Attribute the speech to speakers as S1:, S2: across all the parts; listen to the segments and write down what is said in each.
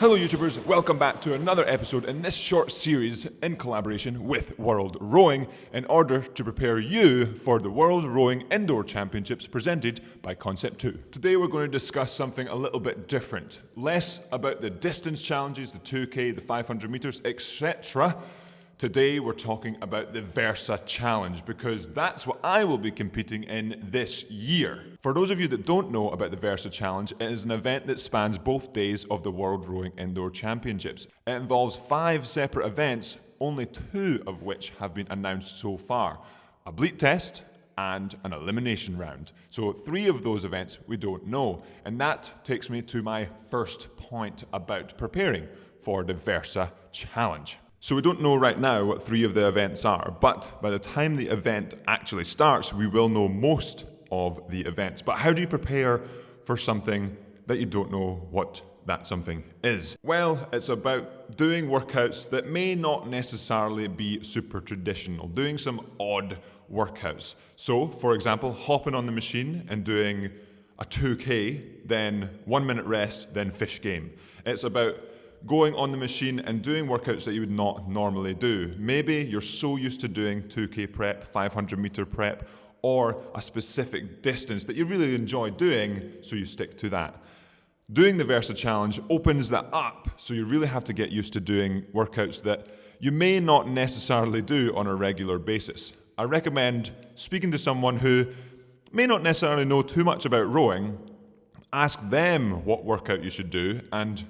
S1: Hello YouTubers, welcome back to another episode in this short series in collaboration with World Rowing in order to prepare you for the World Rowing Indoor Championships presented by Concept 2. Today we're going to discuss something a little bit different. Less about the distance challenges, the 2K, the 500 meters, etc. Today we're talking about the Versa Challenge because that's what I will be competing in this year. For those of you that don't know about the Versa Challenge, it is an event that spans both days of the World Rowing Indoor Championships. It involves 5 separate events, only 2 of which have been announced so far. A bleep test and an elimination round. So 3 of those events we don't know. And that takes me to my first point about preparing for the Versa Challenge. So we don't know right now what 3 of the events are, but by the time the event actually starts, we will know most of the events. But how do you prepare for something that you don't know what that something is? Well, it's about doing workouts that may not necessarily be super traditional, doing some odd workouts. So, for example, hopping on the machine and doing a 2K, then 1 minute rest, then fish game. It's about going on the machine and doing workouts that you would not normally do. Maybe you're so used to doing 2K prep, 500 meter prep, or a specific distance that you really enjoy doing, so you stick to that. Doing the Versa Challenge opens that up, so you really have to get used to doing workouts that you may not necessarily do on a regular basis. I recommend speaking to someone who may not necessarily know too much about rowing, ask them what workout you should do, and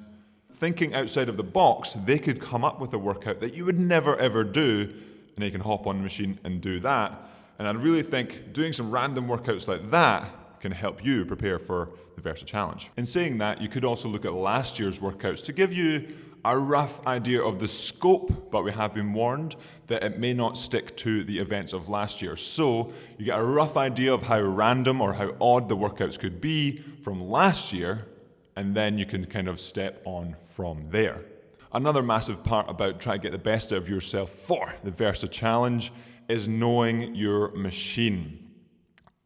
S1: thinking outside of the box, they could come up with a workout that you would never ever do, and you can hop on the machine and do that. And I really think doing some random workouts like that can help you prepare for the Versa Challenge. In saying that, you could also look at last year's workouts to give you a rough idea of the scope, but we have been warned that it may not stick to the events of last year. So you get a rough idea of how random or how odd the workouts could be from last year, and then you can kind of step on from there. Another massive part about trying to get the best out of yourself for the Versa Challenge is knowing your machine.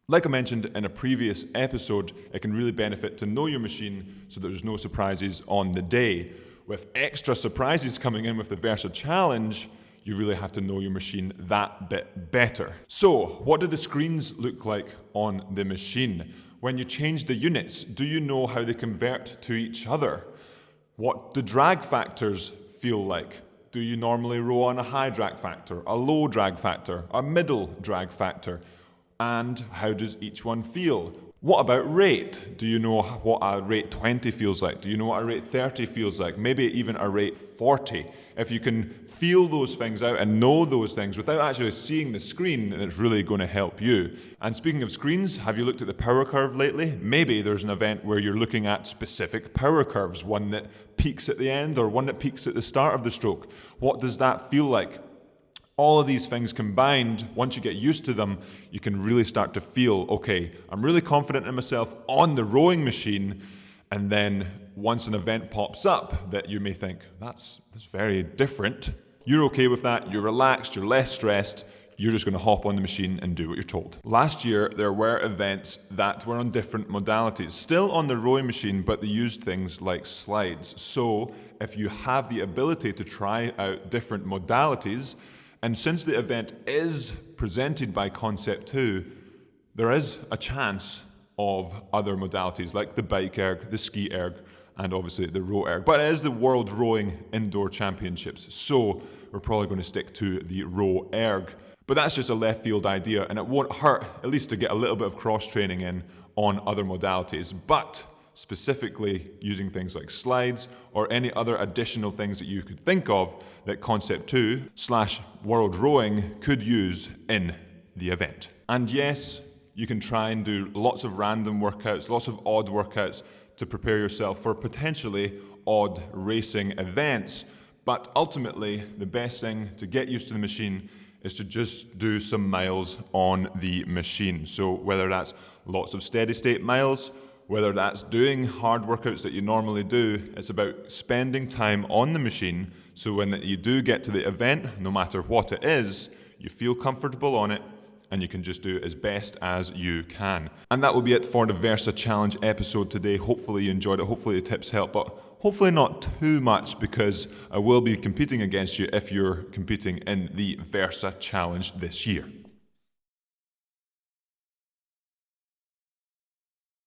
S1: Like I mentioned in a previous episode, it can really benefit to know your machine so that there's no surprises on the day. With extra surprises coming in with the Versa Challenge, you really have to know your machine that bit better. So, what do the screens look like on the machine? When you change the units, do you know how they convert to each other? What do drag factors feel like? Do you normally row on a high drag factor, a low drag factor, a middle drag factor? And how does each one feel? What about rate? Do you know what a rate 20 feels like? Do you know what a rate 30 feels like? Maybe even a rate 40. If you can feel those things out and know those things without actually seeing the screen, then it's really going to help you. And speaking of screens, have you looked at the power curve lately? Maybe there's an event where you're looking at specific power curves, one that peaks at the end or one that peaks at the start of the stroke. What does that feel like? All of these things combined, once you get used to them, you can really start to feel, okay, I'm really confident in myself on the rowing machine. And then once an event pops up that you may think, that's very different, you're okay with that, you're relaxed, you're less stressed, you're just going to hop on the machine and do what you're told. Last year, there were events that were on different modalities, still on the rowing machine, but they used things like slides. So if you have the ability to try out different modalities, and since the event is presented by Concept 2, there is a chance of other modalities like the bike erg, the ski erg, and obviously the row erg. But it is the World Rowing Indoor Championships, so we're probably going to stick to the row erg. But that's just a left field idea, and it won't hurt, at least to get a little bit of cross-training in on other modalities. But specifically using things like slides or any other additional things that you could think of that Concept 2/World Rowing could use in the event. And yes, you can try and do lots of random workouts, lots of odd workouts to prepare yourself for potentially odd racing events. But ultimately, the best thing to get used to the machine is to just do some miles on the machine. So whether that's lots of steady state miles, whether that's doing hard workouts that you normally do, it's about spending time on the machine so when you do get to the event, no matter what it is, you feel comfortable on it and you can just do as best as you can. And that will be it for the Versa Challenge episode today. Hopefully you enjoyed it, hopefully the tips help, but hopefully not too much, because I will be competing against you if you're competing in the Versa Challenge this year.